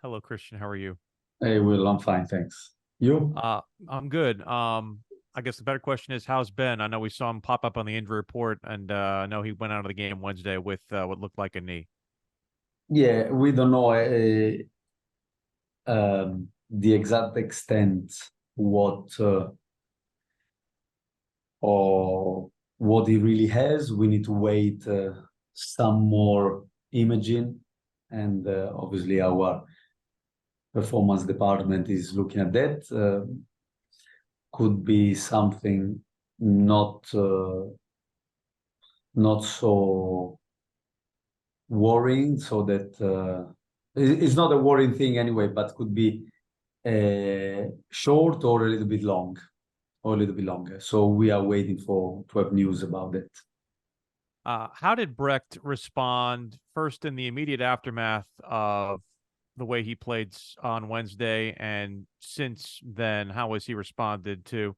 Hello, Christian. How are you? Hey, Will, I'm fine, thanks. You? Uh, I'm good. I guess the better question is, how's Ben? I know we saw him pop up on the injury report, and I know he went out of the game Wednesday with what looked like a knee. Yeah, we don't know the exact extent what or what he really has. We need to wait some more imaging, and obviously our performance department is looking at that. Could be something not not so worrying, so that it's not a worrying thing anyway, but could be short or a little bit long, or a little bit longer. So we are waiting for to have news about it. How did Brecht respond first in the immediate aftermath of the way he played on Wednesday, and since then, how has he responded to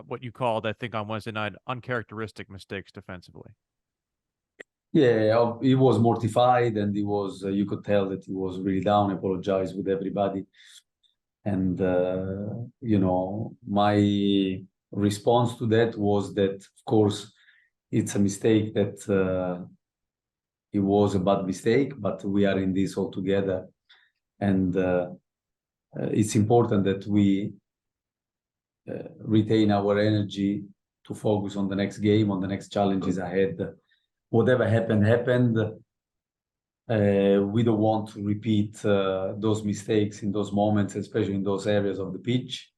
what you called, I think, on Wednesday night, uncharacteristic mistakes defensively? Yeah, he was mortified, and he was. You could tell that he was really down. Apologized with everybody, and my response to that was that, of course, it's a mistake that it was a bad mistake, but we are in this all together, and it's important that we retain our energy to focus on the next game, on the next challenges ahead. Whatever happened, happened. We don't want to repeat those mistakes in those moments, especially in those areas of the pitch.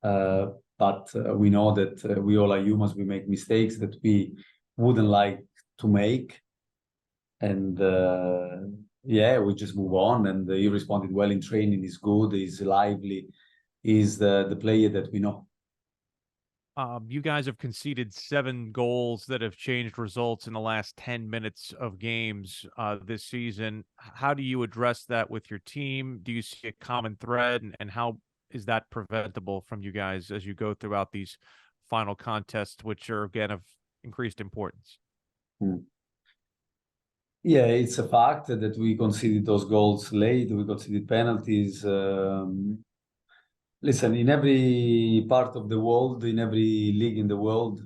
But we know that we all are humans. We make mistakes that we wouldn't like to make. And yeah, we just move on. And he responded well in training. He's good. He's lively. He's the player that we know. You guys have conceded 7 goals that have changed results in the last 10 minutes of games this season. How do you address that with your team? Do you see a common thread, and how is that preventable from you guys as you go throughout these final contests, which are, again, of increased importance? Hmm. Yeah, it's a fact that we conceded those goals late. We conceded penalties. Listen, in every part of the world, in every league in the world,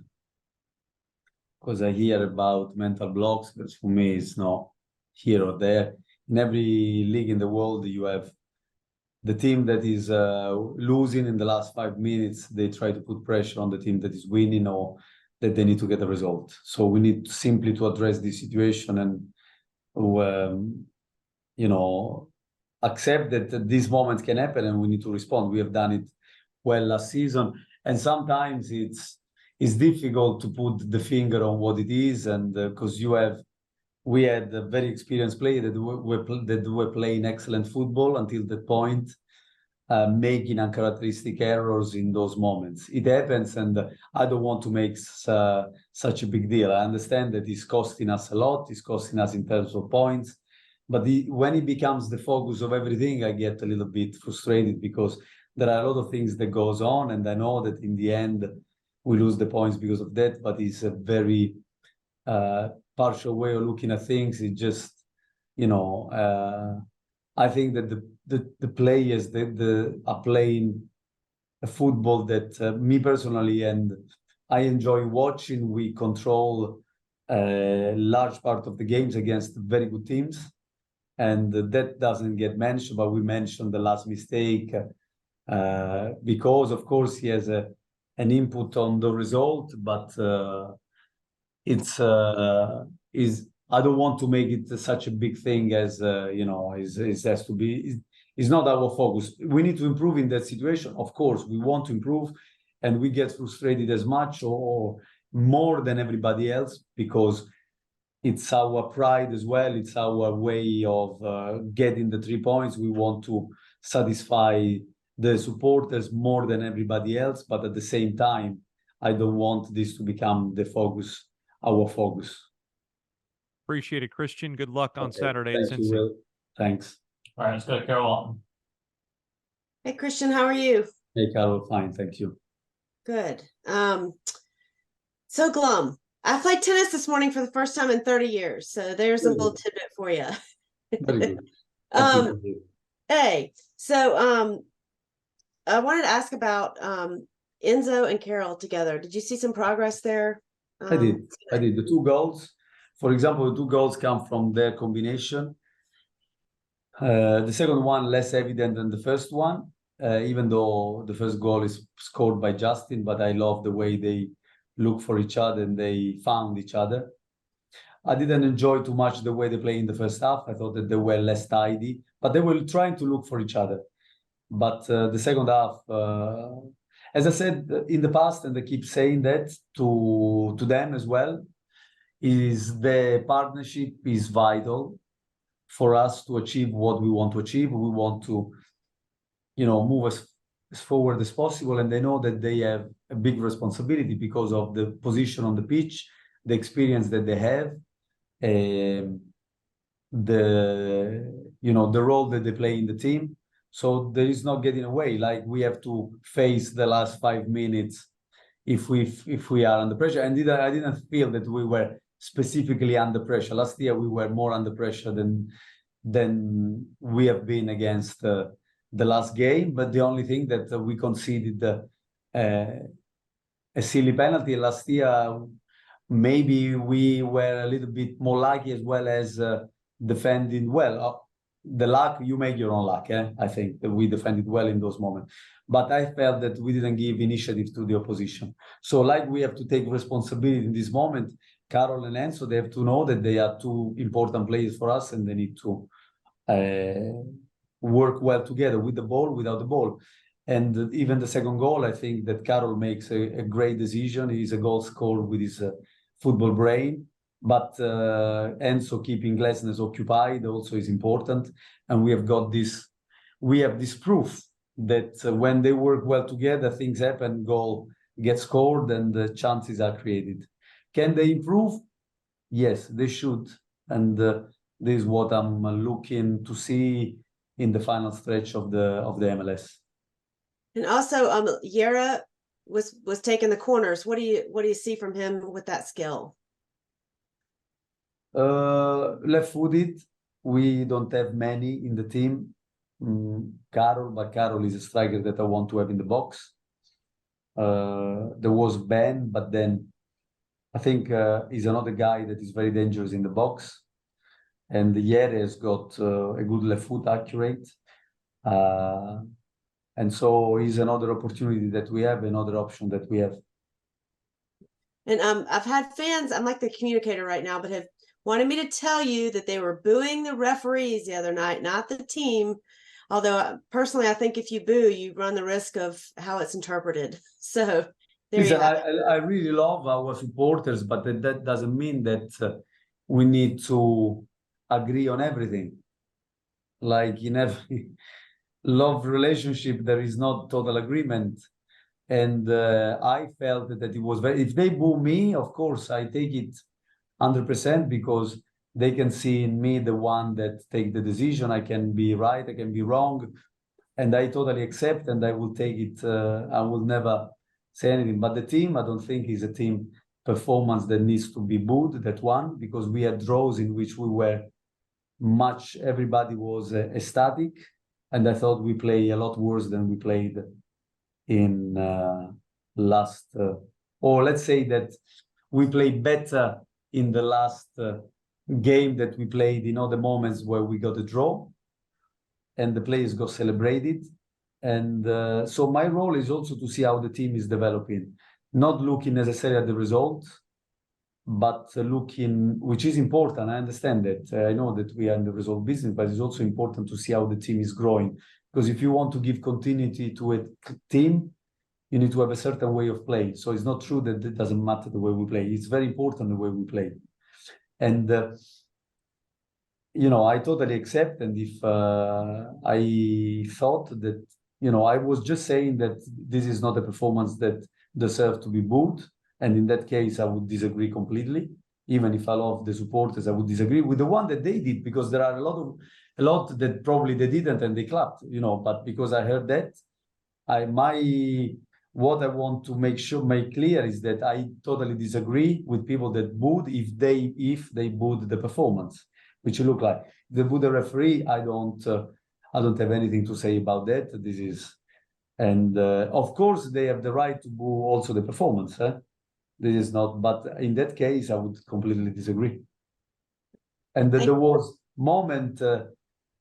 because I hear about mental blocks, but for me, it's not here or there. In every league in the world, you have the team that is losing in the last 5 minutes. They try to put pressure on the team that is winning, or that they need to get a result. So we need simply to address this situation and, um, accept that these moments can happen, and we need to respond. We have done it well last season, and sometimes it's difficult to put the finger on what it is, and because we had a very experienced player that were playing excellent football until that point, making uncharacteristic errors in those moments. It happens, and I don't want to make such a big deal. I understand that it's costing us a lot. It's costing us in terms of points. But when it becomes the focus of everything, I get a little bit frustrated, because there are a lot of things that goes on, and I know that in the end we lose the points because of that. But it's a very partial way of looking at things. It just, I think that the players that are playing a football that me personally, and I enjoy watching. We control a large part of the games against very good teams, and that doesn't get mentioned, but we mentioned the last mistake because, of course, he has an input on the result, but it's is I don't want to make it such a big thing as it has to be. It's not our focus. We need to improve in that situation. Of course, we want to improve, and we get frustrated as much or more than everybody else, because it's our pride as well. It's our way of getting the 3 points. We want to satisfy the supporters more than everybody else, but at the same time, I don't want this to become the focus, our focus. Appreciate it, Christian. Good luck on Okay, Saturday at thank you, Cincy. Will. Thanks. All right, let's go to Carol. Hey, Christian, how are you? Hey, Carol, fine, thank you. Good. So glum. I played tennis this morning for the first time in 30 years. So there's a little tidbit for you. Very good. Um, Hey, so I wanted to ask about Enzo and Carol together. Did you see some progress there? I did. The 2 goals, for example, the 2 goals come from their combination. The second one less evident than the first one, even though the first goal is scored by Justin, but I love the way they look for each other and they found each other. I didn't enjoy too much the way they play in the first half. I thought that they were less tidy, but they were trying to look for each other. But the second half, as I said in the past, and I keep saying that to them as well, is the partnership is vital for us to achieve what we want to achieve. We want to, move as forward as possible, and they know that they have a big responsibility because of the position on the pitch, the experience that they have, the role that they play in the team. So there is not getting away. Like, we have to face the last 5 minutes if we are under pressure. And I didn't feel that we were specifically under pressure. Last year we were more under pressure than we have been against the last game. But the only thing that we conceded a silly penalty last year. Maybe we were a little bit more lucky, as well as defending well. The luck, you make your own luck. I think that we defended well in those moments, but I felt that we didn't give initiative to the opposition. So, like, we have to take responsibility in this moment. Carol and Enzo, they have to know that they are 2 important players for us, and they need to work well together, with the ball, without the ball. And even the second goal, I think that Carol makes a great decision. He's a goal scorer with his football brain. But Enzo keeping Glesnes occupied also is important. And we have this proof that when they work well together, things happen, goal gets scored, and the chances are created. Can they improve? Yes, they should. And this is what I'm looking to see in the final stretch of the MLS. And also, Yera was taking the corners. What do you see from him with that skill? Left-footed. We don't have many in the team. But Carol is a striker that I want to have in the box. There was Ben, but then I think he's another guy that is very dangerous in the box. And Yere has got a good left foot accurate. And so he's another opportunity that we have, another option that we have. And I've had fans, I'm like the communicator right now, but have wanted me to tell you that they were booing the referees the other night, not the team. Although personally, I think if you boo, you run the risk of how it's interpreted. So there you have it. I really love our supporters, but that doesn't mean that we need to agree on everything. Like, in every love relationship, there is not total agreement. And I felt that it was if they boo me, of course, I take it 100%, because they can see in me the one that take the decision. I can be right, I can be wrong, and I totally accept, and I will take it. I will never say anything. But the team, I don't think is a team performance that needs to be booed, that one, because we had draws in which we were everybody was ecstatic, and I thought we play a lot worse than we played in last, or let's say that we played better in the last game that we played in other moments where we got a draw and the players got celebrated. And so my role is also to see how the team is developing, not looking necessarily at the result, but looking, which is important. I understand that. I know that we are in the result business, but it's also important to see how the team is growing. Because if you want to give continuity to a team, you need to have a certain way of play. So it's not true that it doesn't matter the way we play. It's very important the way we play. And, I totally accept. And if I thought that, I was just saying that this is not a performance that deserves to be booed. And in that case, I would disagree completely. Even if I love the supporters, I would disagree with the one that they did, because there are a lot that probably they didn't and they clapped, but because I heard that, what I want to make clear is that I totally disagree with people that booed if they booed the performance, which look like if they boo the referee. I don't have anything to say about that. This is, and of course they have the right to boo also the performance. This is not, but in that case, I would completely disagree. And there was moment,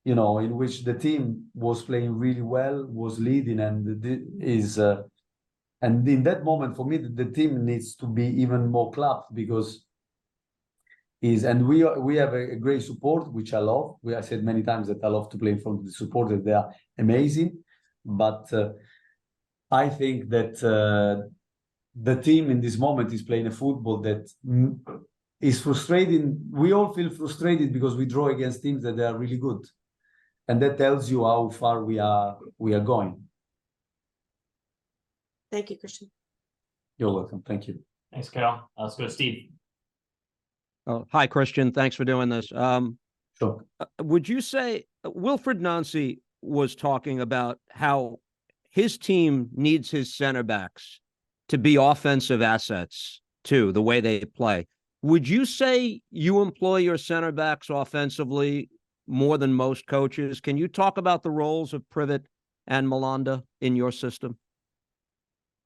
in which the team was playing really well, was leading, and and in that moment, for me, the team needs to be even more clapped because and we have a great support, which I love. I said many times that I love to play in front of the supporters; they are amazing. But I think that the team in this moment is playing a football that is frustrating. We all feel frustrated because we draw against teams that they are really good, and that tells you how far we are going. Thank you, Christian. You're welcome. Thank you. Thanks, Carol. Let's go to Steve. Oh, hi, Christian. Thanks for doing this. Sure. Would you say Wilfried Nancy was talking about how his team needs his center backs to be offensive assets too, the way they play? Would you say you employ your center backs offensively more than most coaches? Can you talk about the roles of Privet and Malanda in your system?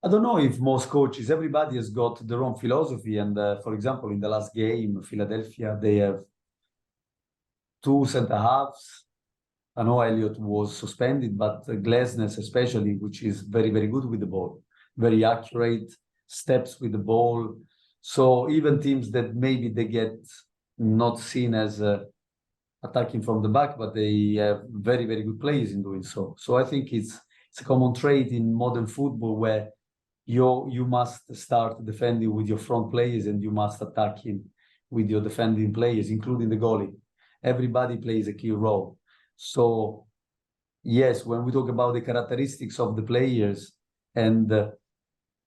I don't know if most coaches, everybody has got their own philosophy. And for example, in the last game, Philadelphia, they have 2 center halves. I know Elliott was suspended, but Glasnes especially, which is very, very good with the ball, very accurate, steps with the ball. So even teams that maybe they get not seen as attacking from the back, but they have very, very good players in doing so. So I think it's a common trait in modern football where you must start defending with your front players and you must attack in with your defending players, including the goalie. Everybody plays a key role. So yes, when we talk about the characteristics of the players, and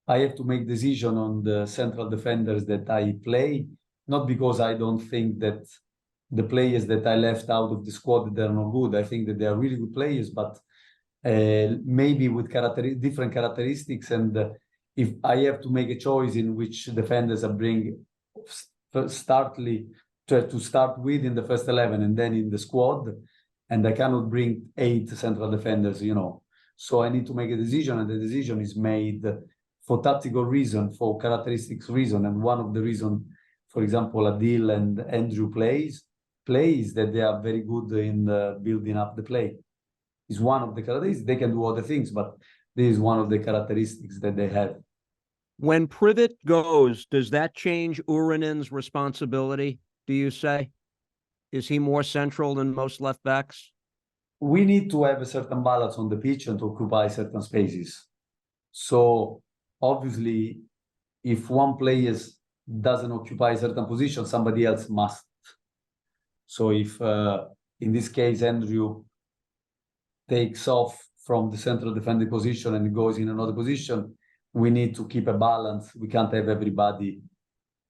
I have to make decision on the central defenders that I play, not because I don't think that the players that I left out of the squad, they're not good. I think that they are really good players, but maybe with different characteristics. And if I have to make a choice in which defenders I bring to start with in the first 11 and then in the squad, and I cannot bring 8 central defenders, So I need to make a decision, and the decision is made for tactical reason, for characteristics reason. And one of the reasons, for example, Adil and Andrew plays that they are very good in building up the play. Is one of the characteristics. They can do other things, but this is one of the characteristics that they have. When Privet goes, does that change Urinen's responsibility, do you say? Is he more central than most left backs? We need to have a certain balance on the pitch and to occupy certain spaces. So obviously, if one player doesn't occupy a certain position, somebody else must. So if in this case Andrew takes off from the central defending position and goes in another position, we need to keep a balance. We can't have everybody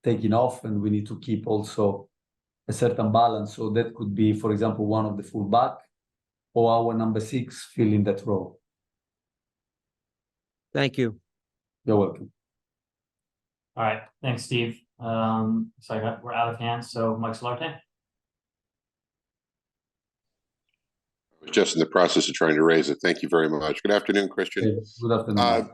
taking off, and we need to keep also a certain balance. So that could be, for example, one of the fullback or our number 6 filling that role. Thank you. You're welcome. All right. Thanks, Steve. We're out of hand. So Mike Solarte. Just in the process of trying to raise it. Thank you very much. Good afternoon, Christian. Good afternoon.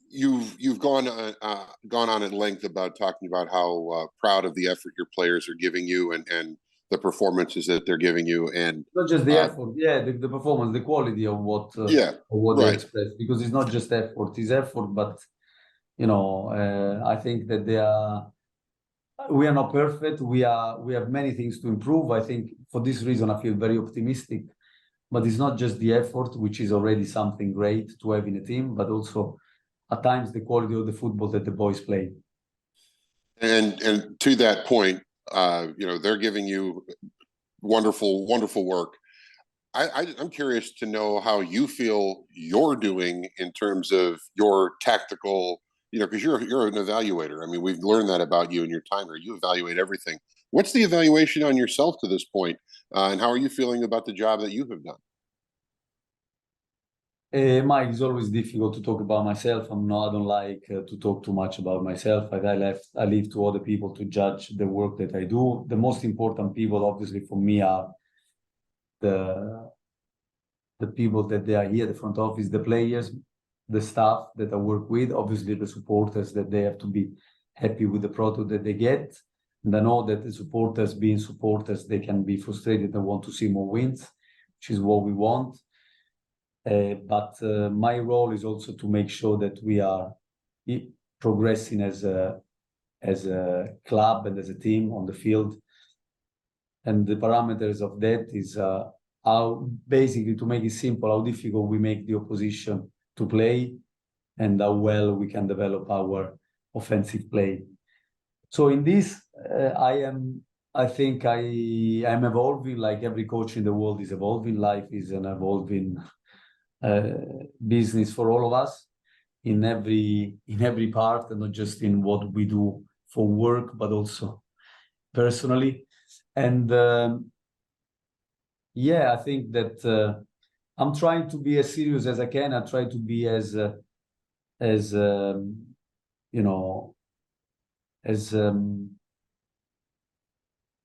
You've gone on at length about talking about how proud of the effort your players are giving you and the performances that they're giving you, and not just the effort, the performance, the quality of what they express, because it's not just effort, it's effort, but I think that we are not perfect. We have many things to improve. I think for this reason I feel very optimistic, but it's not just the effort, which is already something great to have in a team, but also at times the quality of the football that the boys play. And to that point, they're giving you wonderful work. I'm curious to know how you feel you're doing in terms of your tactical, because you're an evaluator. I mean, we've learned that about you in your time here. You evaluate everything. What's the evaluation on yourself to this point, and how are you feeling about the job that you have done? Mike, it's always difficult to talk about myself. I don't like to talk too much about myself. I leave to other people to judge the work that I do. The most important people, obviously, for me are the people that they are here, the front office, the players, the staff that I work with, obviously the supporters, that they have to be happy with the product that they get. And I know that the supporters, being supporters, they can be frustrated and want to see more wins, which is what we want. But my role is also to make sure that we are progressing as a club and as a team on the field. And the parameters of that is how, basically, to make it simple, how difficult we make the opposition to play and how well we can develop our offensive play. So in this, I think I am evolving, like every coach in the world is evolving. Life is an evolving business for all of us in every part, and not just in what we do for work, but also personally. And yeah, I think that I'm trying to be as serious as I can. I try to be as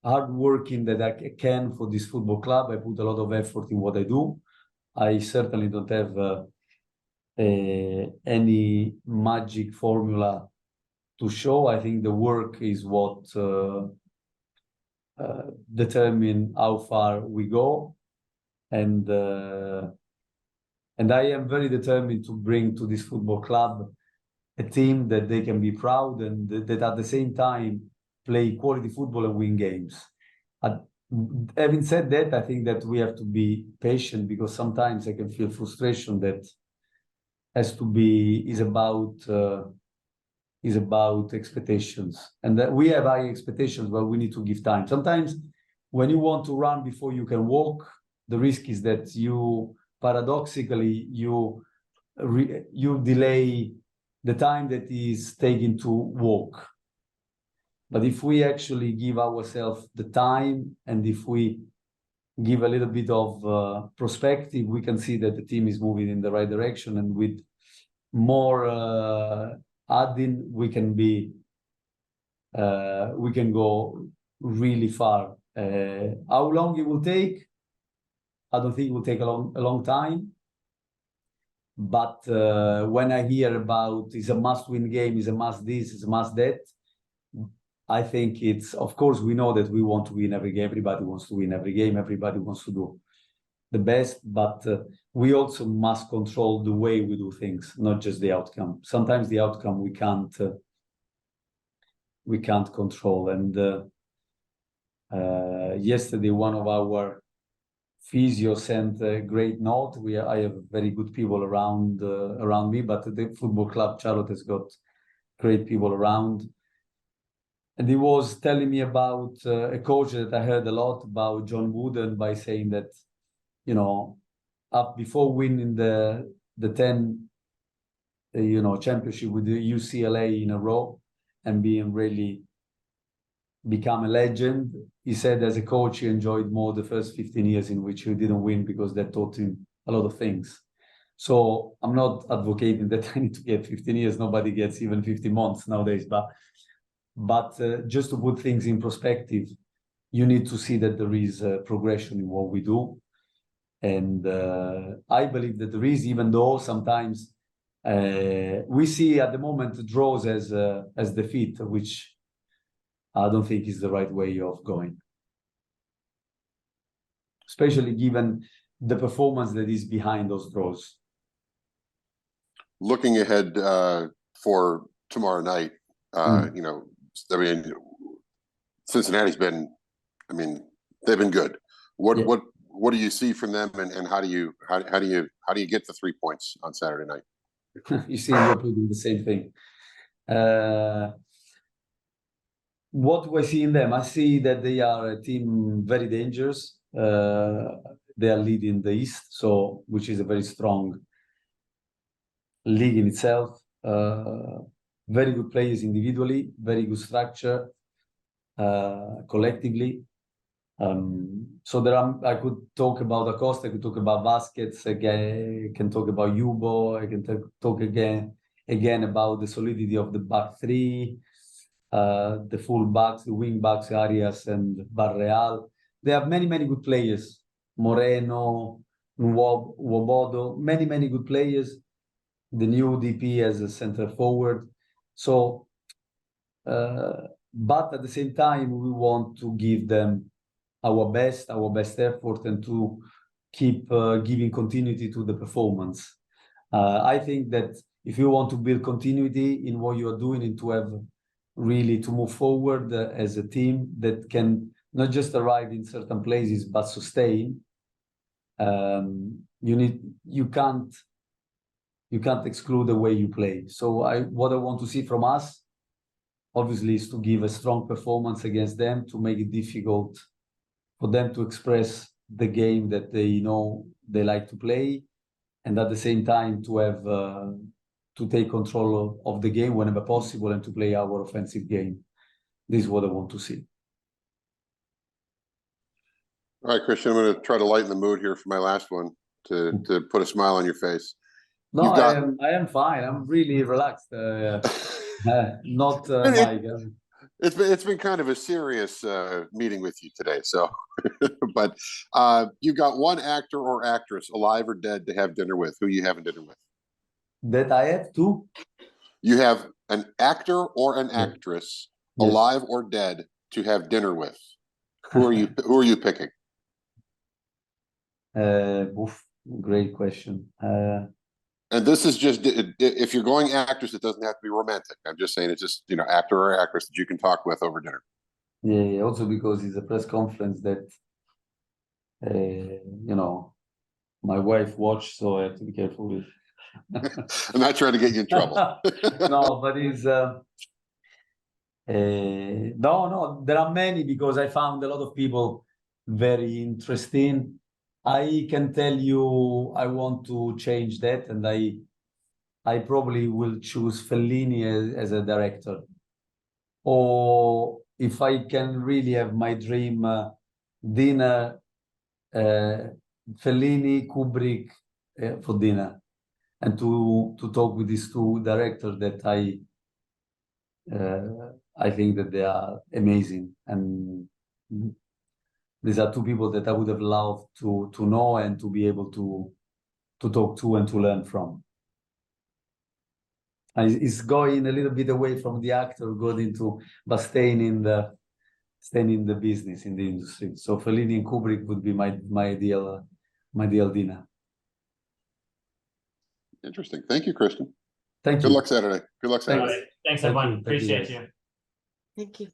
hardworking that I can for this football club. I put a lot of effort in what I do. I certainly don't have any magic formula to show. I think the work is what determine how far we go, and I am very determined to bring to this football club a team that they can be proud and that at the same time play quality football and win games. Having said that, I think that we have to be patient, because sometimes I can feel frustration that is about expectations, and that we have high expectations, but we need to give time. Sometimes when you want to run before you can walk, the risk is that you paradoxically you delay the time that is taken to walk. But if we actually give ourselves the time, and if we give a little bit of perspective, we can see that the team is moving in the right direction, and with more adding, we can go really far. How long it will take? I don't think it will take a long time. But when I hear about it's a must-win game, it's a must this, it's a must that, I think it's, of course, we know that we want to win every game. Everybody wants to win every game. Everybody wants to do the best, but we also must control the way we do things, not just the outcome. Sometimes the outcome we can't control. And yesterday, one of our physio sent a great note. I have very good people around me, but the football club Charlotte has got great people around. And he was telling me about a coach that I heard a lot about, John Wooden, by saying that, up before winning the 10 championship with the UCLA in a row and being really become a legend, he said as a coach he enjoyed more the first 15 years in which he didn't win, because that taught him a lot of things. So I'm not advocating that I need to get 15 years. Nobody gets even 15 months nowadays, but just to put things in perspective, you need to see that there is progression in what we do. And I believe that there is, even though sometimes we see at the moment draws as defeat, which I don't think is the right way of going, especially given the performance that is behind those draws. Looking ahead for tomorrow night, Cincinnati's been, they've been good. What do you see from them, and how do you get the 3 points on Saturday night? You see, you're doing the same thing. What do I see in them? I see that they are a team very dangerous. They are leading the East, which is a very strong league in itself. Very good players individually, very good structure collectively. I could talk about Acosta, I could talk about Vasquez, again, I can talk about Yubo, I can talk again about the solidity of the back three, the full backs, the wing backs, Arias and Barreal. They have many good players, Moreno, Wobodo, many good players. The new DP as a center forward. So, but at the same time, we want to give them our best effort, and to keep giving continuity to the performance. I think that if you want to build continuity in what you are doing, and to have really to move forward as a team that can not just arrive in certain places but sustain, you can't exclude the way you play. So what I want to see from us, obviously, is to give a strong performance against them, to make it difficult for them to express the game that they know they like to play, and at the same time to have to take control of the game whenever possible, and to play our offensive game. This is what I want to see. All right, Christian, I'm going to try to lighten the mood here for my last one to put a smile on your face. No, I am fine. I'm really relaxed. Not Mike. It's been kind of a serious meeting with you today. So, but you got one actor or actress, alive or dead, to have dinner with. Who you having dinner with? That I have to. You have an actor or an actress, alive or dead, to have dinner with. Who are you? Who are you picking? Great question. And this is just, if you're going actress, it doesn't have to be romantic. I'm just saying it's just, actor or actress that you can talk with over dinner. Yeah, also because it's a press conference that, my wife watched, so I have to be careful with. I'm not trying to get you in trouble. No, but it's, no, there are many, because I found a lot of people very interesting. I can tell you I want to change that, and I probably will choose Fellini as a director. Or if I can really have my dream dinner, Fellini, Kubrick for dinner, and to talk with these two directors that I think that they are amazing, and these are two people that I would have loved to know and to be able to talk to and to learn from. And it's going a little bit away from the actor, going into, but staying in the business, in the industry. So Fellini and Kubrick would be my ideal dinner. Interesting. Thank you, Christian. Thank you. Good luck Saturday. Good luck Saturday. Thanks everyone. Appreciate you. Thank you.